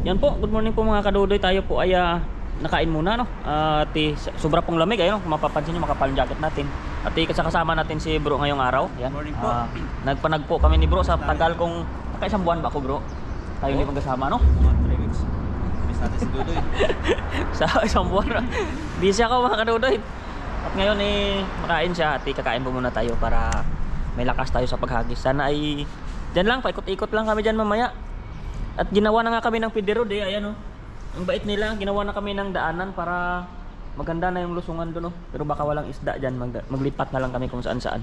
Yan po, good morning po mga kadudoy. Tayo po ay nakain muna, no? At sobra pong lamig, ayun, kung mapapansin nyo, makapal yung jacket natin. At kasama natin si bro ngayong araw. Yan. Good morning po. Nagpanagpo kami ni bro sa tagal kong nakaisang buwan ba ako, bro? Tayo hindi magkasama, no? Mga 3 weeks. Miss natin si Dudoy. Sa isang buwan. Busy ako mga kadudoy. At ngayon makain siya at kakain po muna tayo para may lakas tayo sa paghagis. Sana ay dyan lang, paikot-ikot lang kami dyan mamaya. At ginawa na nga kami ng feeder road ayan oh. Ang bait nila, ginawa na kami ng daanan para maganda na yung lusungan doon oh. Pero baka walang isda dyan, maglipat na lang kami kung saan saan.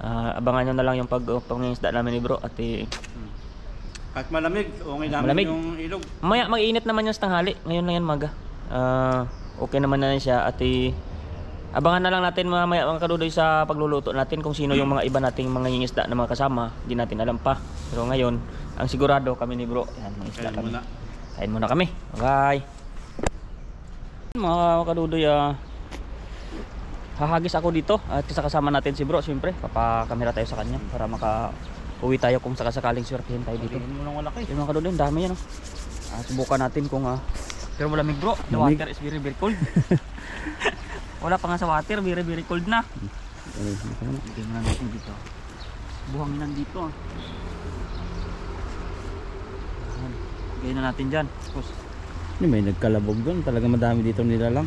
Abangan nyo na lang yung pag-isda namin ni bro. At Kahit malamig, okay namin malamig. Yung ilog. Mamaya mag-iinit naman yung tanghali. Ngayon na yan maga. Okay naman na siya. At abangan na lang natin mamaya mga kadudoy sa pagluluto natin kung sino yung mga iba nating mga ngingisda na mga kasama. Hindi natin alam pa. Pero ngayon, ang sigurado kami ni bro. Yan, mga isda kami. Kain muna kami. Okay. Mga kadudoy, hahagis ako dito. At kasama natin si bro. Siyempre, papakamera tayo sa kanya para maka-uwi tayo kung sakasakaling swertihin tayo dito. Yung malaki. Yung mga kadudoy, dami yan. Subukan natin kung... pero malamig bro. The water is very very cold. Wala pa nga sa water, very very cold na. Hindi mo na natin dito. Buhangin lang dito. Gawin na natin dyan. Tapos, may nagkalabog doon. Talaga madami dito nila lang.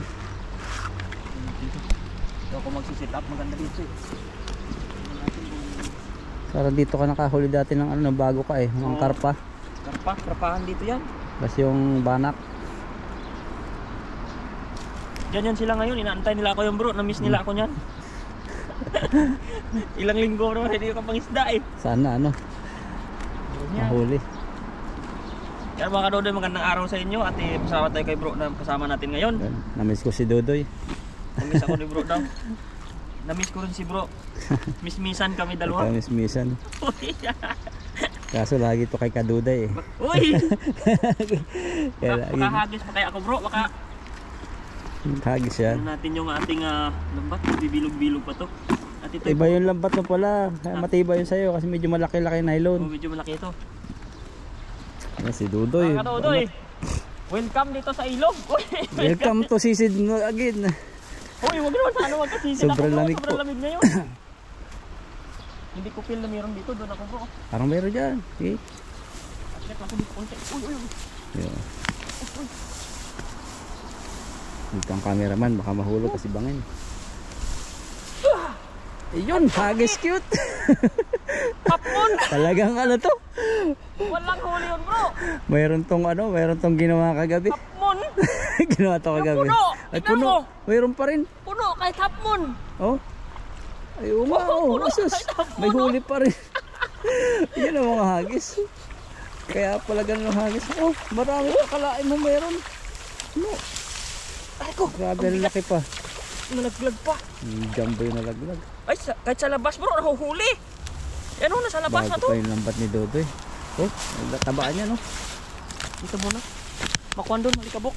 dito ako magsisit up. Maganda dito eh. Para dito ka nakahuli dati ng ano, bago ka eh. Ng karpa. Karpahan dito yan. Tapos yung banak. Diyan yan sila ngayon. Inaantay nila ako yung bro. Na-miss nila ako nyan. Ilang linggo bro. Hindi ko pang isda eh. Sana ano. Mahuli. Kaya mga kadodoy, magandang araw sa inyo. At pasalamat tayo kay bro na kasama natin ngayon. Namiss ko si Dudoy. Na-miss ako ni bro daw. Na-miss ko rin si bro. Miss-missan kami dalawa. Miss-missan. Kaso lagi to kay Kaduday eh. Uy! Kaya lagi Makahagis pa kaya ako bro. hagis yan. Ano natin yung ating lambat. Bibilog-bilog pa to. At ito Iba yung lambat mo pala. Matibay yun sa'yo kasi medyo malaki-laki nylon. medyo malaki ito. Yan si Dudoy. Mga kadodoy, welcome dito sa ilog. Welcome to Sisid again. Uy, wag naman sana magkasisid ako Sobrang bro. lamig Sobrang po. lamig ngayon. Hindi ko feel na meron dito. Doon ako bro. Parang meron dyan. Okay. Check ako dito konti. Uy. Yeah. Dito ang cameraman, baka mahulog kasi bangin. Ayun, hagis cute. Papon! Talagang ano to? Walang huli yun bro. Mayroon tong ginawa kagabi. Hapmon! Ginawa to kagabi. puno! Ay Tignan mo! puno. Mayroon pa rin. Puno kahit hapmon. Oh. Ay uma, puno, asus. kahit hapon, May huli pa rin. Yan ang mga hagis. Kaya pala ganun ang hagis. Oh, marami pa kalain mo mayroon. No. Ay ko! Grabe, ang laki pa. Nalaglag pa. Jumbo yung nalaglag. Ay, kahit sa labas bro, nahuhuli. Yan o, nasa labas na Bago to. pa yung lambat ni Dodoy. Oh, tabaan niya no. Dito muna. Makuhan doon, malikabok.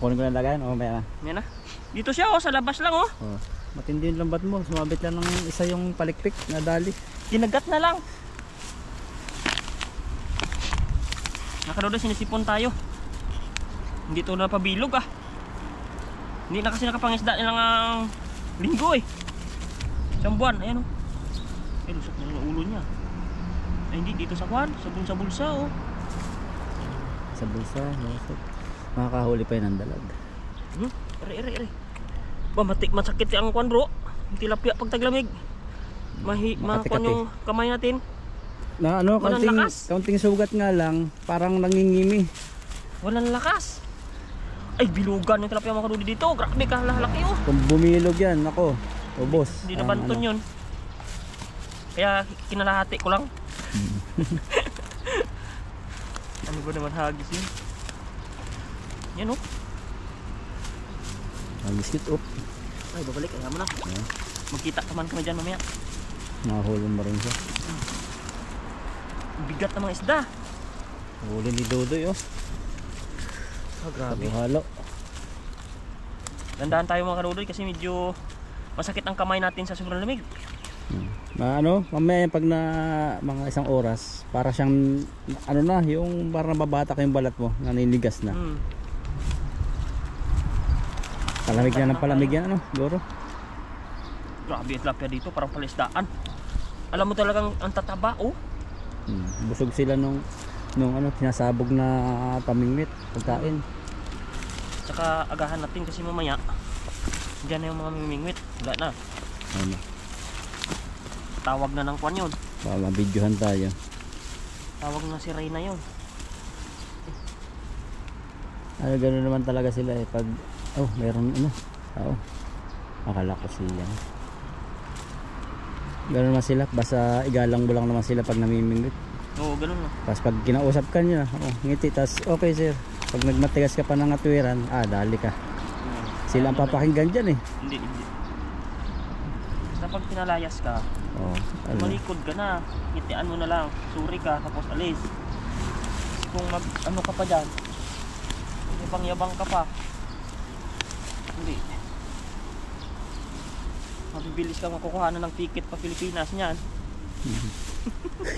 Kunin ko lang lagayan. Oh, may na. Yan na. Dito siya sa labas lang oh. Oh. Matindi yung lambat mo. Sumabit lang ng isa yung palikpik na dali. Ginagat na lang. Nakaroon sinisipon tayo. Hindi to na pabilog ah. Hindi na kasi nakapangisda nilang linggo eh. Isang buwan, ayan oh. Ay, lusok na yung ulo niya. Ay, hindi, dito sa kwan, sa bulsa oh. Sa bulsa, lusok. Makakahuli pa yun ang dalag. Ere. Ba, masakit ang kwan bro. Yung tilapia pag taglamig. Makakwan yung kamay natin. Na ano, Walang kaunting sugat nga lang, parang nangingimi. Walang lakas. Ay, bilugan yung tilapia mga kadudi dito. Grabe ka, lalaki oh. Kung bumilog yan, ako, ubos. Hindi na banton yun. Kaya kinalahati ko lang. Ano ba naman hagis yun? Yan oh. Magiskit, up. Ay, babalik. Ayaw mo na. Magkita naman kami dyan mamaya. Makahulong mo rin siya. Bigat ng mga isda. Huli ni Dodoy, oh. Grabe. Halo. Dandaan tayo mga karudoy kasi medyo masakit ang kamay natin sa sobrang lamig. Ano, mamaya pag na mga isang oras, para siyang ano na, yung parang nababatak yung balat mo, naninigas na. Palamig na ng palamig yan, ano, siguro. Grabe ang tilapia dito, parang palisdaan. Alam mo talagang ang tataba, oh. Busog sila nung ano, sinasabog na pamingwit, pagkain. Tsaka agahan natin kasi mamaya diyan na yung mga mimingwit. Wala na. Ano, Tawag na ng kwan yun. baka mabidyohan tayo. Tawag na si Reyna yun. Ano, gano'n naman talaga sila eh. Pag, oh, meron ano, akala ko siya. Gano'n naman sila, basta igalang mo lang naman sila pag namimingwit. Oo, ganun na. Tapos pag kinausap ka niya, ngiti, tapos okay sir. Pag nagmatigas ka pa ng atwiran, dali ka. Sila ang papakinggan dyan eh. Hindi. Basta pag pinalayas ka, malikod ka na, ngitian mo na lang, suri ka, tapos alis. Kung mag ano ka pa dyan, yabang ka pa, hindi. Mabibilis ka makukuha ng ticket pa Pilipinas niyan.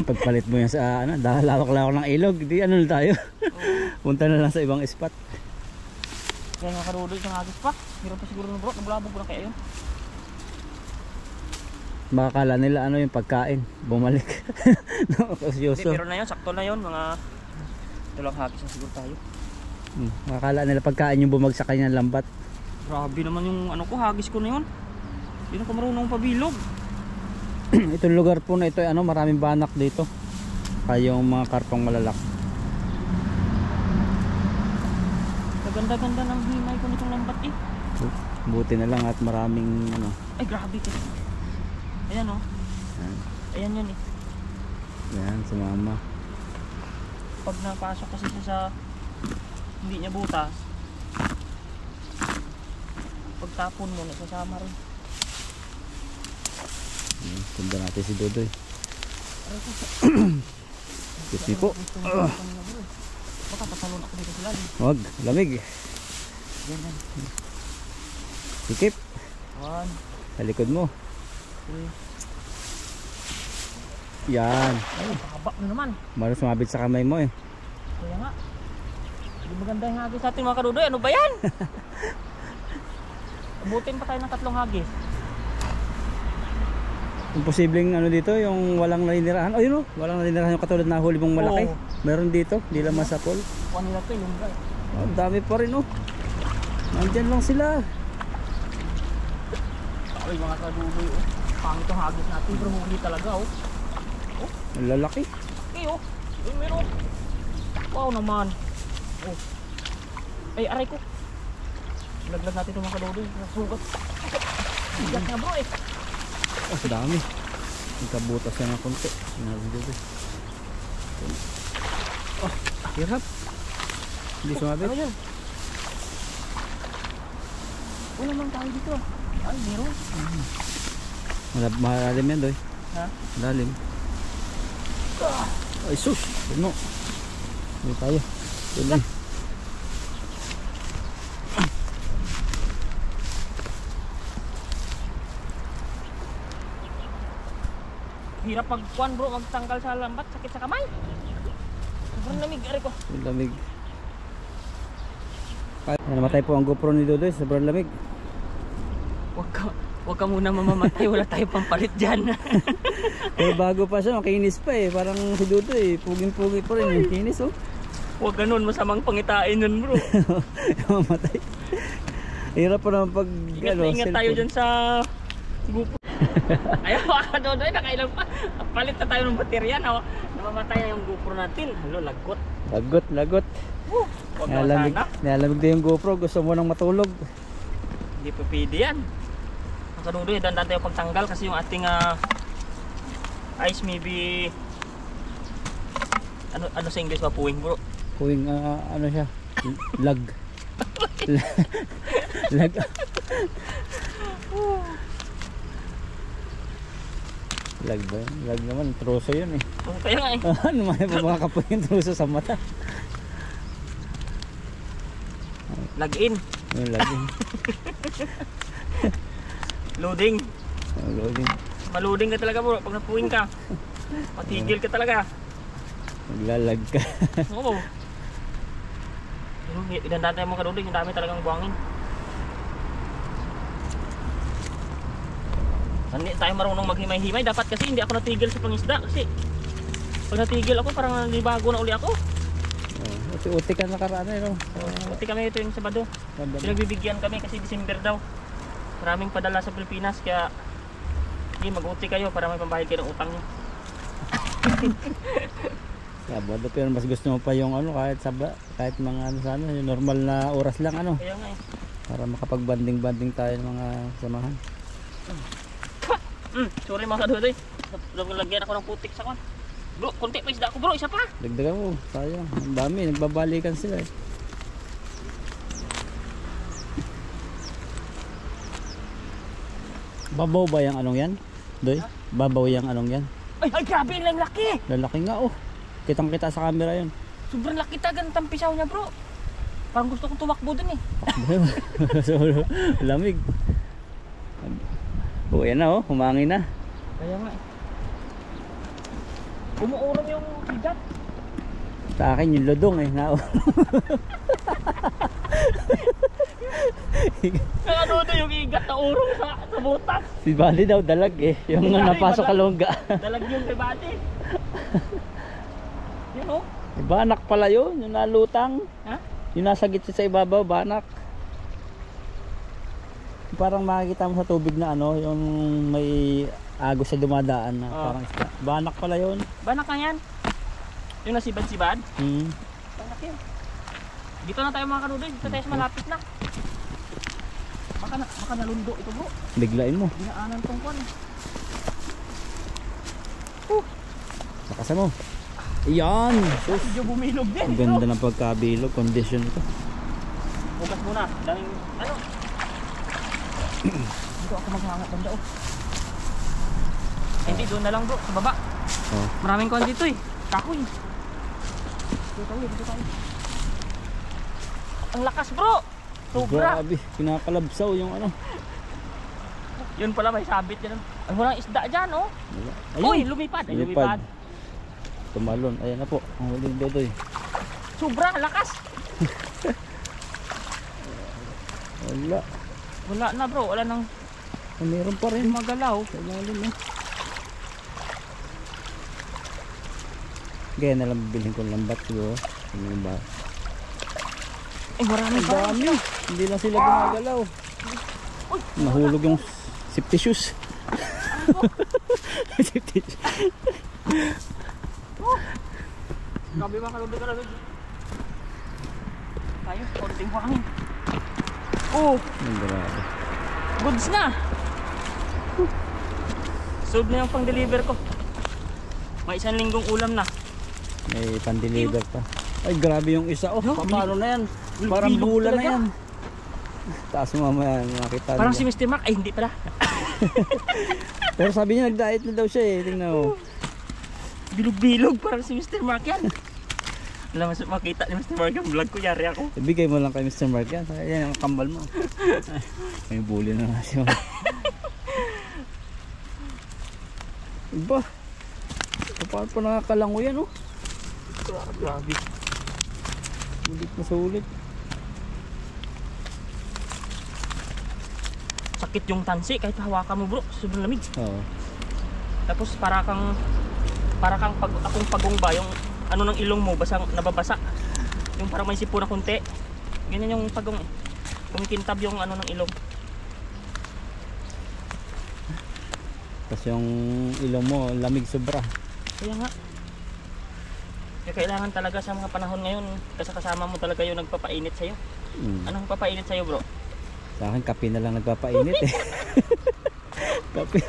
Pagpalit mo yan sa ano, lawak-lawak ng ilog, di ano na tayo. Punta na lang sa ibang spot. Kaya nga karudo isang hagis pa, meron pa siguro ng bro, nabulabog na kaya yun. Baka kala nila ano yung pagkain, bumalik. Hindi, pero na yun, sakto na yun, mga ito lang hagis na siguro tayo. Akala nila pagkain yung bumagsak kanyang lambat. Grabe naman yung ano ko, hagis ko na yun. Hindi ko marunong pabilog. Itong lugar po na ito, ano, maraming banak dito. Kaya yung mga karpang malalak. Ganda-ganda ng himay ko nitong lambat eh. Buti na lang at maraming ano. Ay grabe kasi. Ayan oh. Ayan yun eh. Yan, sumama. Pag napasok kasi siya sa hindi niya butas, pagtapon mo nasasama rin. Tunda natin si Dodoy. Excuse me po. Baka pasalon ako dito sila. Wag, lamig. Yan. Sikip. 1, Sa likod mo. 2. Yan. Ay, haba na naman. Maros sumabit sa kamay mo eh. Kaya nga. Hindi maganda yung hagis natin mga karudoy. Ano ba yan? Abutin pa tayo ng 3 hagis. Imposibleng ano dito, yung walang naninirahan. Oh, yun oh, walang naninirahan yung katulad na huli mong malaki. Oo. Meron dito, di lang masapol. Kuha nila ito yung guys. Oh, dami pa rin oh. Nandyan lang sila. Ay mga karudoy oh. Pangit yung hagis natin pero huli talaga oh. Ang lalaki. Okay oh. Ay meron. Wow naman. Oh. Ay aray ko. Laglag natin itong mga karudoy. Nasugat. Bigat nga bro eh. Oh, dami. Nagkabutas na ng konti. Sinabi dito. Oh, hirap. Hindi sumabit. Ano yun? Wala naman tayo dito. Ay, meron. Malalim yan, Doy. Ha? Malalim. Ay, sus. Puno. Hindi tayo. Tuloy. Hirap pagkuhan bro, magtanggal sa lambat, sakit sa kamay. Sobrang lamig, ari ko. Yung lamig. Namatay po ang GoPro ni Dodoy. Sobrang lamig. Huwag ka muna mamamatay, wala tayong pampalit dyan. Eh, bago pa siya, makinis pa eh. Parang si Dodoy, puging-pugi pa rin. Kinis oh. Huwag ganun, masamang pangitain yun bro. Mamatay. Hirap pa naman pag Ingat na ingat tayo dyan sa grupo. Ayaw ka doon, nakailang pa. Palit na tayo ng baterya na namamatay yung GoPro natin. Halo, lagot. Lagot. Huwag na sana. Nalamig din yung GoPro. Gusto mo nang matulog. Hindi pa pwede yan. Ang kanudoy, dandan tayo pagtanggal kasi yung ating ice maybe ano sa English ba puwing bro? Kuwing ano siya? Lag. Lag. Lag ba? Lag naman, troso yun eh. Oh, kaya nga eh. Ano may pumakapoy yung troso sa mata? Lag in. Yung lag. Loading. Loading. Maluding ka talaga bro, pag napuwing ka. Patigil ka talaga. Maglalag ka. Oo. Idan tayo mga kaduding, yung dami talagang buwangin. Hindi tayo marunong maghimay-himay. Dapat kasi hindi ako natigil sa pangisda. Kasi pag natigil ako, parang nalibago na uli ako. Uti-uti ka nakaraan eh, no? Pati kami ito yung Sabado. Pinagbibigyan kami kasi December daw. Maraming padala sa Pilipinas. Kaya mag-uti kayo para may pambayad kayo ng utang nyo. Sabado, pero mas gusto mo pa yung ano, kahit mga ano sana, yung normal na oras lang ano. Kaya nga eh. Para makapag-banding-banding tayo ng mga samahan. Sorry mga kadudoy. Lagyan ako ng putik sa kwan. Bro, konti pa isda ako bro, isa pa. Dagdagan mo, sayang. Ang dami, nagbabalikan sila eh. Babaw ba yung anong yan? Doy? Babaw yung anong yan? Ay grabe, ang laki. Lalaki nga oh. Kitang kita sa camera yun. Sobrang laki tagan ng pisaw niya bro. Parang gusto ko tumakbo dun eh. So, lamig. Oh, yan na oh, humangin na. Kaya nga eh. Umuurong yung hidat. Sa akin yung lodong eh. Kaya doon yung igat na urong sa butas. Si Bali daw dalag eh. Yung napasok ka longga. Dalag yung kay Bati. Yun oh. Banak pala yun, yung nalutang. Ha? Yung nasa gitsa sa ibabaw, banak. Parang makikita mo sa tubig na ano, yung may agos sa dumadaan na parang isda. Banak pala yun. Banak na yan. Yung nasibad-sibad. Banak yun. Dito na tayo mga kanudoy. Dito tayo sa malapit na. Baka nalundo ito bro. Biglain mo. Dinaanan tong kwan. Lakasan mo. Iyan! Sus! Medyo bumilog din. Ang ganda ng pagkabilog. Condition ito. Hugas muna. Daming ano. Dito ako maghangat banda oh. Hindi, doon na lang bro. Sa baba. Oh. Maraming kwan dito eh. Kahoy. Dito tayo. Ang lakas bro. Sobra. Grabe. Kinakalabsaw yung ano. Yun pala may sabit yan. Ay walang isda dyan oh. Ayun. Uy, lumipad. Ay, lumipad. Tumalon. Ayan na po. Ang huling dodoy. Sobra, lakas. Wala. Wala na bro. Wala nang Meron pa rin. magalaw. Tumalon eh. Kaya nalang bibilhin ko ng lambat siguro. Ano ba? Ay marami Ang pa. dami. Hindi lang sila gumagalaw. Nahulog yung safety shoes. Safety shoes. Grabe mga kalubig ka rin. Tayo, konting hangin. Oh, Ang grabe. goods na. Solve na yung pang-deliver ko. May 1 linggong ulam na. May pan-deliver pa. Ay grabe yung isa. Oh, paano na yan? Parang bilog bula na talaga. yan. Taas mo mamaya makita Parang si nila. Mr. Mark. Ay, hindi pala. Pero sabi niya nag-diet na daw siya eh. Tingnan mo. Bilog-bilog. Parang si Mr. Mark yan. Alam mo, makita ni Mr. Mark yung vlog ko. Yari ako. Ibigay mo lang kay Mr. Mark yan. Yan ang kambal mo. May bully na nga siya. Iba. Paano pa nakakalango yan oh. Grabe. Ulit na sa ulit. Sakit yung tansi kahit hawakan mo bro. Sobrang lamig. Oo. Tapos para kang akong pagong ba yung ano ng ilong mo basang nababasa. Yung parang may sipo na konti. Ganyan yung pagong eh. Kumikintab yung ano ng ilong. Tapos yung ilong mo lamig sobra. Kaya nga. Kaya kailangan talaga sa mga panahon ngayon kasama mo talaga yung nagpapainit sa'yo. Anong papainit sa'yo bro? Sa akin kape na lang nagpapainit eh. Kape.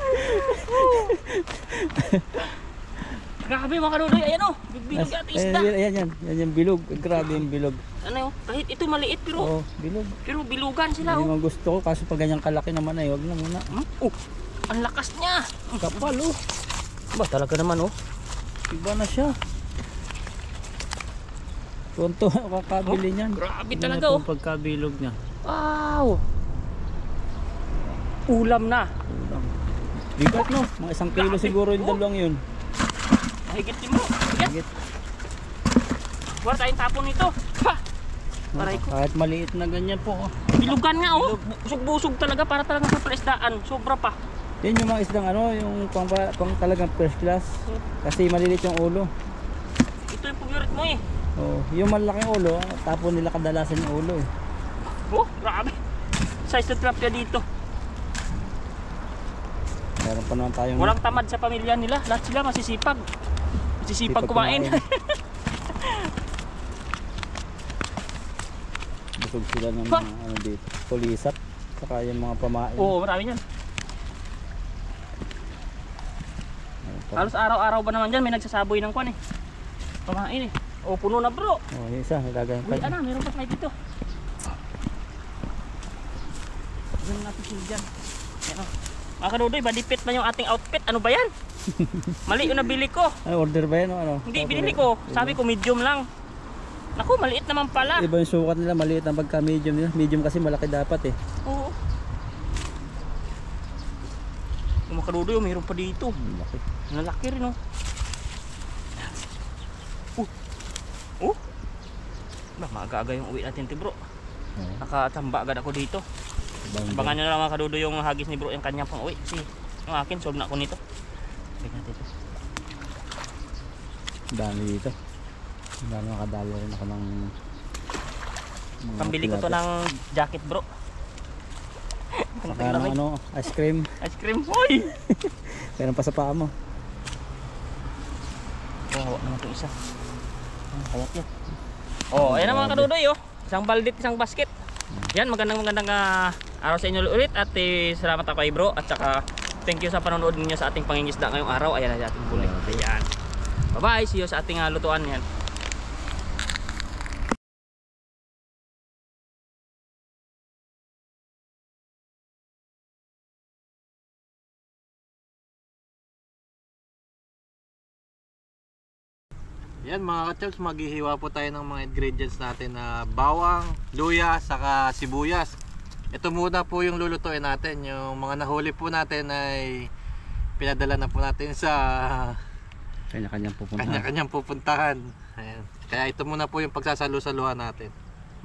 Grabe mga kanudoy. Ayan o. Bilog at isda. Ayan yung bilog. Grabe yung bilog. Ano kahit ito maliit pero Oo, bilog. bilugan sila Hindi oh. mo gusto ko kaso pag ganyan kalaki naman ay wag na muna. Oh, ang lakas niya. Kapal oh. Ba talaga naman oh. Iba na siya. Tunto kakabili niyan. Grabe Tingnan talaga po oh. ang pagkabilog niya. Wow. Ulam na. Ulam. Bigat no, mga 1 kilo siguro yung dalawang yun. Mahigit din mo. Bigat. Bigat. Wala tayong tapon nito. Ha! Aray ko. Kahit maliit na ganyan po. Oh. Bilugan nga oh. Busog-busog talaga para talaga sa palaisdaan. Sobra pa. Yan yung mga isdang ano, yung pang talagang first class. Kasi malilit yung ulo. Ito yung favorite mo eh. Oh, yung malaking ulo, tapon nila kadalasan yung ulo eh. Oh, grabe. Size na tilapia dito. Meron pa naman tayong Walang tamad sa pamilya nila. Lahat sila masisipag. Masisipag kumain. Busog sila ng mga ano dito, tulisap, saka yung mga pamain. Oo, marami yan. Halos araw-araw ba naman dyan may nagsasaboy ng kwan eh. Pamain eh. Oh, puno na bro. Oh, yung isa, nagagawin pa. Uy, ano, meron pa tayo dito. Ganun natin sila dyan. Ayan o. Mga kadudoy, badipit na yung ating outfit. Ano ba yan? Mali yung nabili ko. Ay, order ba yan o ano? Hindi, binili ko. Sabi ko medium lang. Naku, maliit naman pala. Iba yung sukat nila, maliit ang pagka medium nila. Medium kasi malaki dapat eh. Oo. Yung mga kadudoy, mayroon pa dito. Malaki. Nalaki rin oh. Oh. Ba, maaga-aga yung uwi natin ti bro. Nakatamba agad ako dito. Abangan nyo na lang mga kadudo yung hagis ni bro yung kanyang pang uwi. Kasi yung akin, solve na ako nito. Tignan natin ito. Dami dito. Dami makadalo rin ako ng Pambili ko to ng jacket bro. Saka ng ano, ice cream. Ice cream. Hoy! Meron pa sa paa mo. Hawak naman itong isa. Hawak yan. Oh, ayan ang mga kadudoy oh. Isang baldit, isang basket. Yan, magandang araw sa inyo ulit. At salamat ako kay bro. At saka thank you sa panonood ninyo sa ating pangingisda ngayong araw. Ayan na ating huli. Ayan. Bye bye, see you sa ating lutuan yan. Yan mga ka-chops, maghihiwa po tayo ng mga ingredients natin na bawang, luya, saka sibuyas. Ito muna po yung lulutuin natin. Yung mga nahuli po natin ay pinadala na po natin sa kanya-kanyang pupuntahan. Ayan. Kaya ito muna po yung pagsasalo-saluhan natin.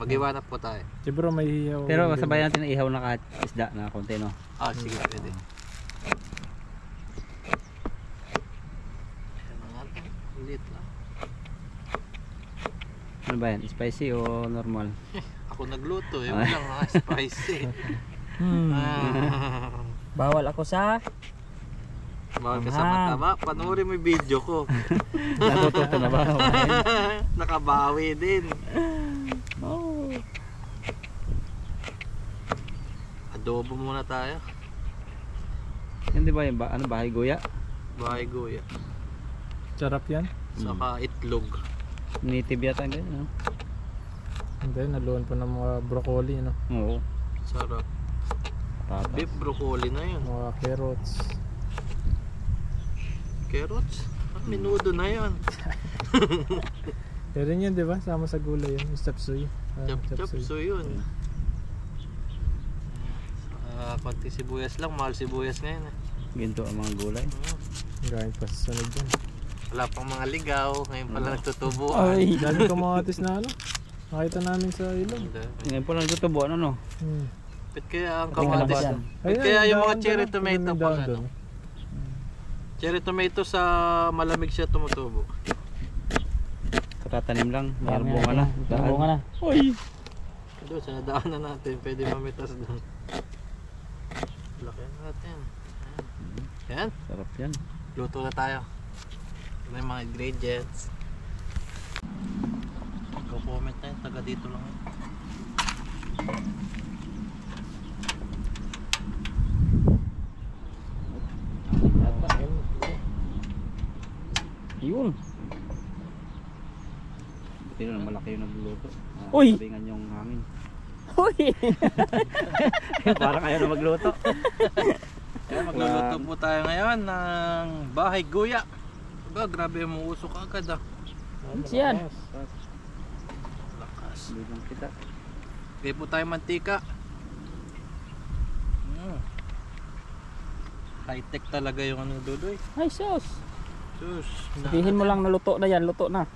Maghiwa na po tayo. Si bro may ihaw. Pero masabay natin na ihaw na isda na konti no. Ah, sige, pwede. Ulit lang. Ano ba yan? Spicy o normal? Ako nagluto, eh. Walang mga spicy. Bawal ako sa Bawal ka sa mataba. Panoorin mo yung video ko. Natututo na ba? Nakabawi din. Oh. Adobo muna tayo. Yan di ba yung bahay guya? Bahay guya. Sarap yan. Saka itlog. Native yata ganyan no? Hindi, naluwan pa ng mga broccoli, no? Oo. Sarap. Patas. Beef broccoli na yun. Mga carrots. Carrots? Ah, menudo na yun. Pero yun, di ba? Sama sa gulay yun. Yung chapsuy. Chop yun. Konti sibuyas lang. Mahal sibuyas ngayon eh. Ginto ang mga gulay. Gawin pa sa sunod dyan. Wala pang mga ligaw. Ngayon pala nagtutubuan. Ay! Dami kamatis na ano. Nakita namin sa ilog. Ngayon po lang tutubuan ano? Pit kaya ang Tingnan kamatis. ba yan? Pit kaya yung mga cherry tomato pa pang ano. Cherry tomato sa malamig siya tumutubo. Katatanim lang. Mayroong bunga na. bunga na. Uy! Doon sa nadaanan natin. Pwede mamitas doon. Laki natin. Yan. Sarap yan. Luto na tayo. May mga ingredients. Comment tayo, taga dito lang. Yun. Buti na malaki yung nagluluto. Uy! Sabingan yung hangin. Uy! Parang ayaw na magluto. Kaya magluluto po tayo ngayon ng bahay guya. Ba, grabe yung muusok agad ah. Yan. Lakas. Bibang kita. Kaya po tayo mantika. High-tech talaga yung ano, Dudoy. Ay, sus. Sus. Sabihin mo lang na luto na yan, luto na.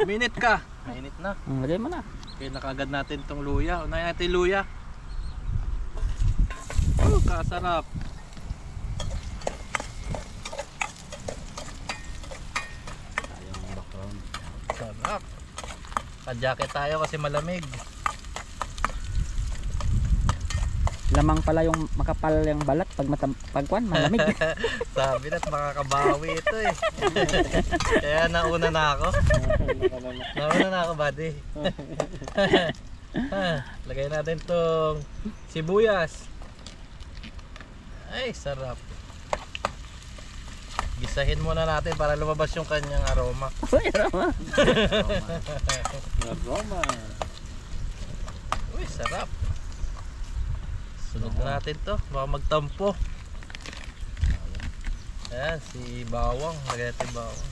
Minute ka. Mainit na. Lagay mo na. Kaya nakagad natin tong luya. Unahin natin yung luya. Oh, kasarap. Sayang background. Sarap. Pa-jacket tayo kasi malamig. Lamang pala yung makapal yung balat pagkuan, malamig. Sabi na't makakabawi ito eh. Kaya nauna na ako. Nauna na ako, buddy. Lagay natin tong sibuyas. Ay, sarap. Gisahin muna natin para lumabas yung kanyang aroma. Uy, aroma. Aroma. Uy, sarap. Sunod na natin to, baka magtampo. Ayan, si bawang. Lagyan natin bawang.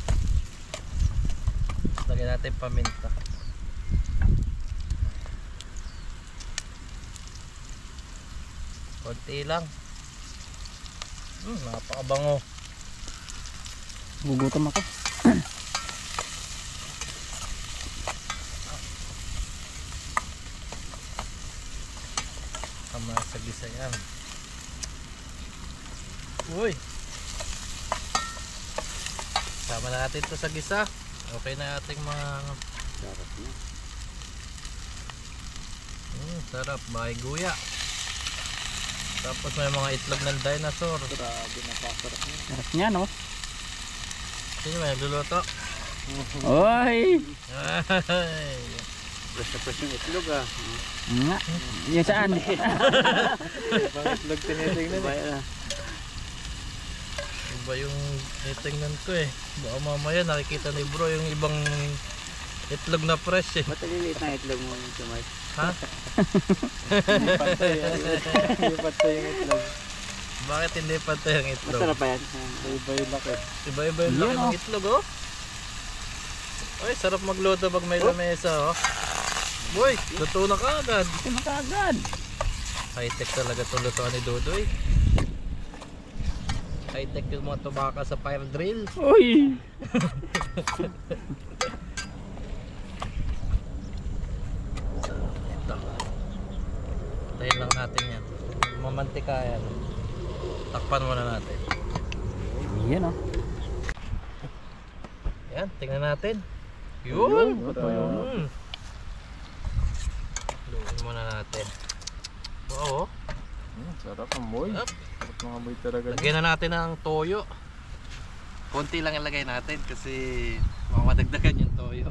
Lagyan natin paminta. Konti lang. Napakabango. Gugutom ako. Sa gisa yan. Uy! Sama na natin to sa gisa. Okay na ating mga... Sarap na. Sarap. Bahay guya. Tapos may mga itlog ng dinosaur. Grabe, napakasarap niya. Sarap niya, no? Sino may nagluluto? Oy! Ay! Fresh na fresh yung itlog ah. Nga. Yung saan? Ibang itlog tinitingnan eh. Iba yung itingnan ko eh. Baka mamaya nakikita ni bro yung ibang itlog na fresh eh. Ba't naliliit na itlog mo sa Mike? Ha? Yung patay yung itlog. Bakit hindi pantay ang itlog? Masarap pa yan. Iba yung laki. Iba-iba yung laki ng itlog oh. Ay, sarap magluto pag may lamesa oh. Boy, luto na kaagad. Ito na kaagad. High-tech talaga itong lutoan ni Dudoy. High-tech yung mga tubaka sa fire drill. Uy! Ito. Tayin lang natin yan. Mamantika yan. Takpan muna natin. Yan, oh. Yan, tingnan natin. Yun! Yun. Luin muna natin. Oo. Sarap ang boy. Sarap. Sarap mga boy talaga. Lagyan na natin ng toyo. Konti lang ilagay natin kasi mamadagdagan yung toyo.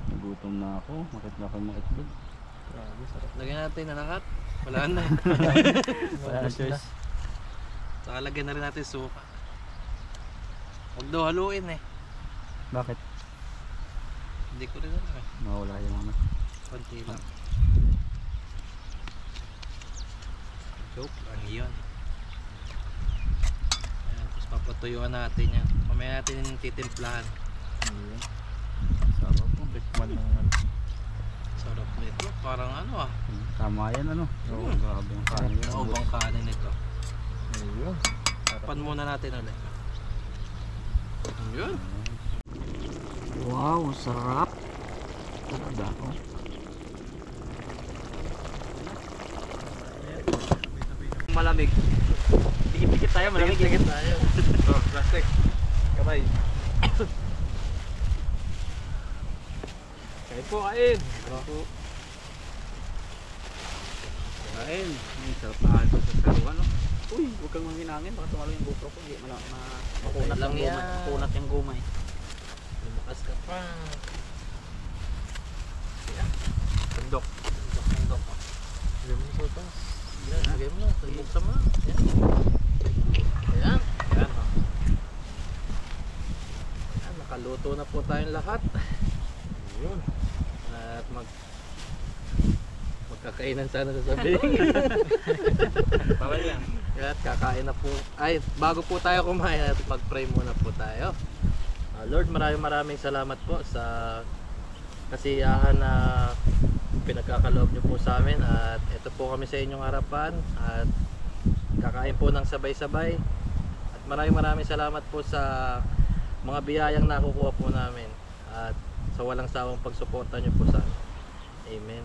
Nagutom na ako. Makit na ako ng itlog. Grabe, sarap. Lagyan natin na lahat. Wala na eh. Wala na choice. Saka lagyan na rin natin suka. Huwag daw haluin eh. Bakit? Hindi ko rin alam eh. Mawala yung ano. Konti lang. Joke lang yun. Ayan, tapos papatuyuan natin yan. Mamaya natin yung titimplahan. Ayun. Sarap po. Tikman ng ano. Sarap nito. Parang ano ah. Tama yan ano. Oo, grabe yung kanin. Naubang kanin nito. Ayun. Pan muna natin ulit. Yun. Wow, sarap. Talaga, oh. Malamig. Dikit-dikit tayo, malamig. Tigit tayo. Oh, plastic. Kamay. Kain po, kain. Kain. Sarap na kain sa saluan no. Uy, huwag kang manghinangin. Baka tumalo yung GoPro ko. Hindi, makunat lang yung yan. gumay. Makunat yung gumay. Lumakas ka pa. Sandok. Sandok. Lagyan mo sa ito. Yan, lagay mo na. Buksan mo na. Yan. Ayan. Yan ha. Ayan, nakaluto na po tayong lahat. Ayun. At magkakainan sana sasabihin. Parang yan. At kakain na po. Ay, bago po tayo kumain at mag-pray muna po tayo. Lord, maraming salamat po sa kasiyahan na pinagkakaloob niyo po sa amin at ito po kami sa inyong harapan at kakain po ng sabay-sabay at maraming salamat po sa mga biyayang nakukuha po namin at sa walang sawang pagsuporta niyo po sa amin.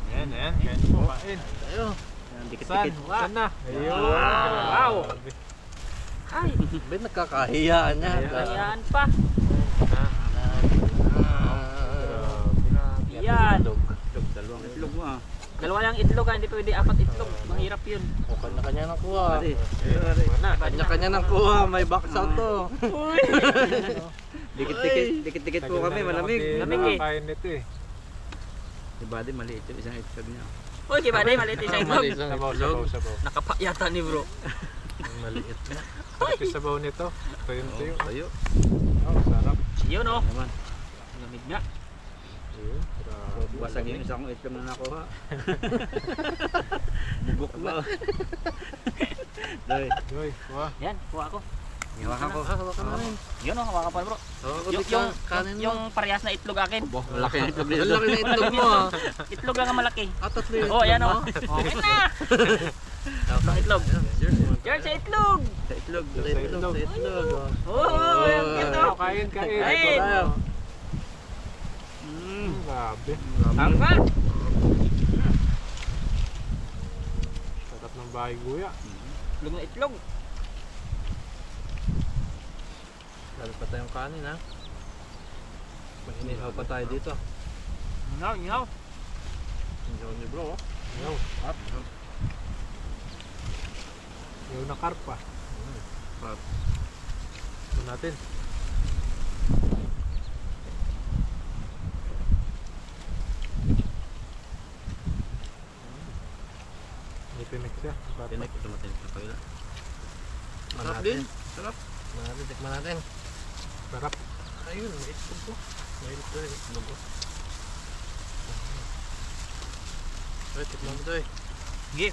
Amen. Ayan. Kain po, kain. Tayo. Saan? Saan na? Ayun. Wow. Ay, Ben, nagkakahiyaan niya. ayan pa. Grabe. Yan. Dalawang itlog mo ah. Dalawa lang itlog ha, hindi pwede 4 itlog. Mahirap yun. O, kanya-kanya nang kuha. Na, Kanya-kanya nang kuha. May box out to. Dikit-dikit po kami, malamig. Lamig eh. Kain nito eh. Si Buddy maliit yung isang itlog niya. Uy, kiba day, maliit isang itlog. Sabaw. Nakapa yata ni bro. Maliit na. Ito yung sabaw nito. Tuyo. Tayo. Oh, sarap. Yun oh. Naman. Lamig nga. Ayun. Grabe. Basag yung isang itlog na nakuha. Bugok ba? Doy. Yoy, wah. Yan, kuha ko. Hawakan ko. Hawakan mo rin. Yun oh, hawakan pa bro. Hawakan Yung, ko yung, kanin mo. yung parehas na itlog akin. Malaki yung itlog nito. Ang laki na itlog mo ah. Itlog lang ang malaki. Tatlo yung Oh, yan mo. oh. Okay na. Ang itlog. George, sa itlog. Sa itlog. Sa itlog. Sa itlog. Oh, yan ito. Kain. Kain. Grabe. Tangka. Sarap ng bahay guya. Itlog na itlog. Lalo pa tayong kanin ha. Mag-inihaw pa tayo dito. Ngaw. Inihaw ni bro. Yo. Yo na karpa. Ito natin. May pinik siya. Tinik. Tumatin sa pagla. Sarap din. Sarap. Tikman natin. Sarap. Ayun, may itlog ko. May itlog ko. Ay, tikman mo ito eh. Sige.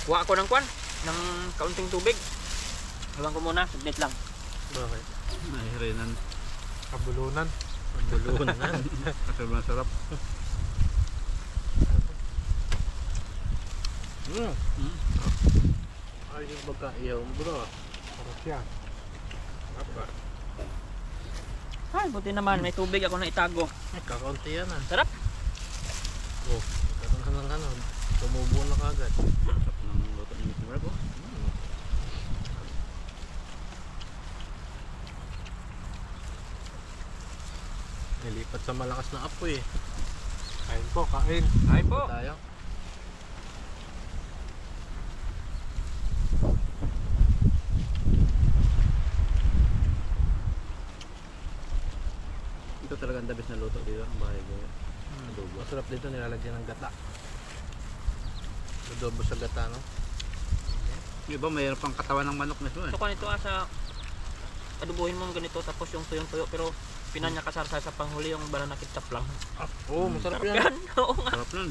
Kuha ako ng kwan. Ng kaunting tubig. Iwan ko muna. Saglit lang. Bakit? Nahirinan. Kabulunan. Bulunan. Sobrang sarap. Ay, yung pagkaiyaw mo bro. Sarap siya. Ay, buti naman. May tubig ako na itago. Kakaunti yan ah. Sarap. Oh, karoon ng tumubo na kagad. Sarap ng luto ni Mr. Marco. Nilipat sa malakas na apoy eh. Kain po, kain. Ay po. Tayo. Ito talaga ang the best na luto dito. Ang bahay guya. Adobo. Masarap dito nilalagyan ng gata. Adobo sa gata no? Yung iba mayroon pang katawan ng manok na ito eh. So, nito sa adubuhin mo ganito tapos yung tuyong-tuyo pero pinanya kasarsa sa panghuli yung banana ketchup lang. Oo, masarap yan. Yan. Oo nga. Sarap nun.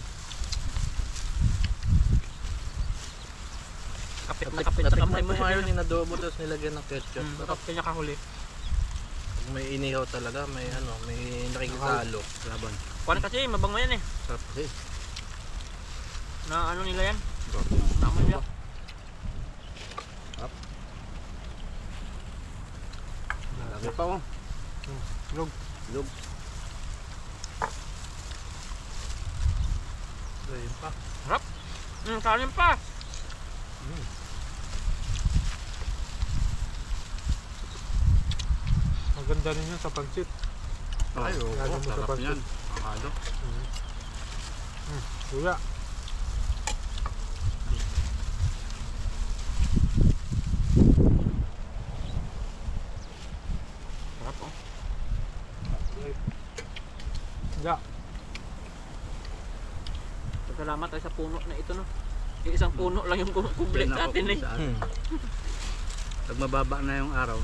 Kapit na kapit sa kamay Natikman mo. ko ngayon yung adobo tapos nilagyan ng ketchup. Sarap kanya kahuli. Pag may inihaw talaga, may may nakikitalo. Laban. Kuwan kasi mabango yan eh. Sarap kasi. Na ano nila yan? Sarap. Tama nila. Lagi pa oh. Log. Log. Ayun pa. Kanin pa. Maganda rin yun sa pansit. Oh, Ay, oo. Lalo mo sa sarap pansit. yan. Akado. Kuya. Sarap oh. Ya. Salamat tayo sa puno na ito no. Yung isang puno lang yung kublit Yan ako natin eh. kung saan. Pag mababa na yung araw,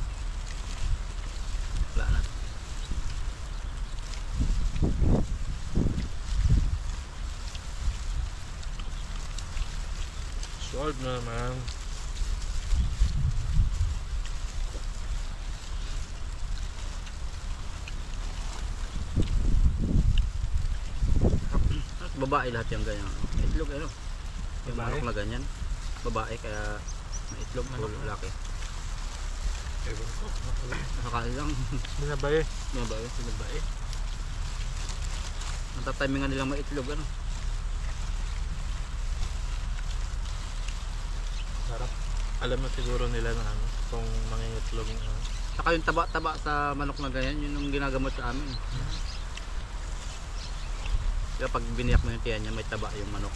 wala na. Solve na naman. babae lahat yung ganyan. Itlog ano? Yung Babae? manok na ganyan. Babae kaya may itlog Manok. o lalaki. Ewan ko. Nakakain lang. Binabae. Babae, babae. Natatimingan nilang may itlog ano. Sarap. Alam na siguro nila na ano, kung mangingitlog ng ano. Saka yung taba-taba sa manok na ganyan, yun yung ginagamot sa amin. Kaya pag biniyak mo yung tiyan niya, may taba yung manok.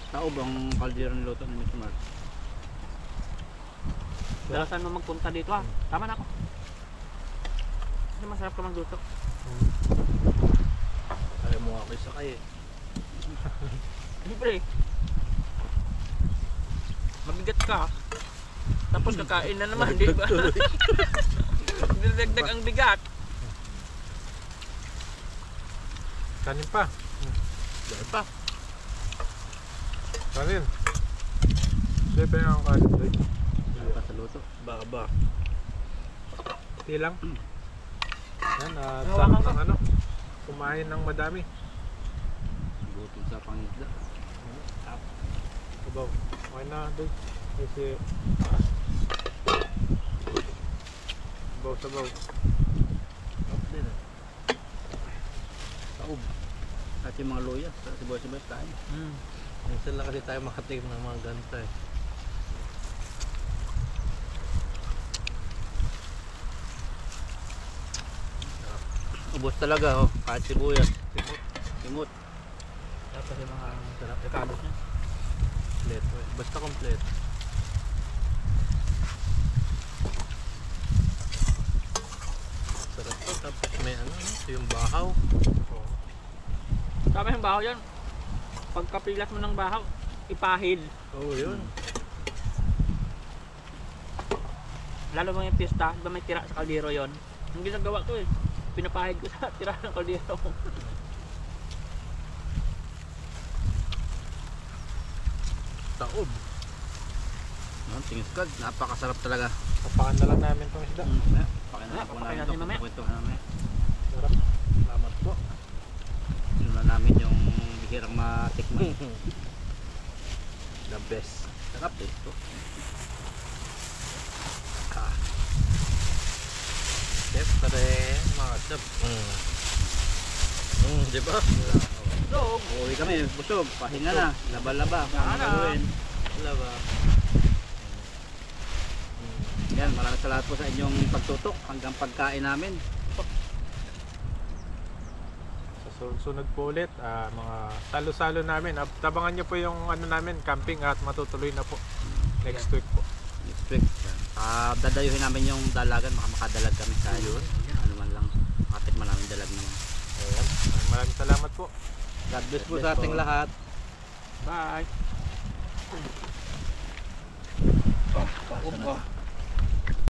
Taob ang kaldero niluto ni Mr. Mark. Dalasan mo magpunta dito ah. Tama na ako. Kasi masarap ka magluto. Ayaw mo ako isakay eh. Siyempre. Mabigat ka. Tapos kakain na naman, di ba? Dinagdag ang bigat. Kanin pa. Dahil pa. Kanin. Siyempre ang kanin doy. Pa sa luto. Ba. Tilang. Yan, Hawakan sarap ka. ng ano. Kumain ng madami. Gutom sa pangisda. Sabaw. Okay na doy. Kasi sabaw. Up din ah. Taob. At yung mga luya, sibuyas-sibuyas tayo. Minsan lang kasi tayo makatigim ng mga ganito eh. Ubos talaga oh, kahit sibuyas. Timot. Tapos yung mga sarap. Ikalos niya. Kompleto eh. Basta kompleto. Sarap to. Tapos may ano, yung bahaw. Oo. Tama yung bahaw yan. Pagkapilas mo ng bahaw, ipahid. Oo, yun. Lalo mo yung pista, diba may tira sa kaldero yon. Yung ginagawa ko eh. Pinapahid ko sa tira ng kaldero. Taob. No, tingis ka, napakasarap talaga. Kapakan na lang namin tong isda. Pakinahan po Papakain namin natin ito. mamaya. Kwentuhan namin. Sarap. Salamat po. Yun na namin yung bihirang matikman. The best. Sarap eh. Ito. Siyempre, mga chap. Diba? So, Uwi kami, busog, pahinga na, laba-laba, kung ano Wala na. gagawin. Wala ba? Yan, maraming salamat po sa inyong pagtutok hanggang pagkain namin. Sa sunod po ulit, mga salo-salo namin. Tabangan nyo po yung ano namin, camping at matutuloy na po next week po. Next week. Dadayuhin namin yung dalagan, makadalag kami sa yun. Ano man lang, makatikman namin dalag naman. Ayan. Maraming salamat po. God bless po God sa bless ating po. lahat. bye. Opa.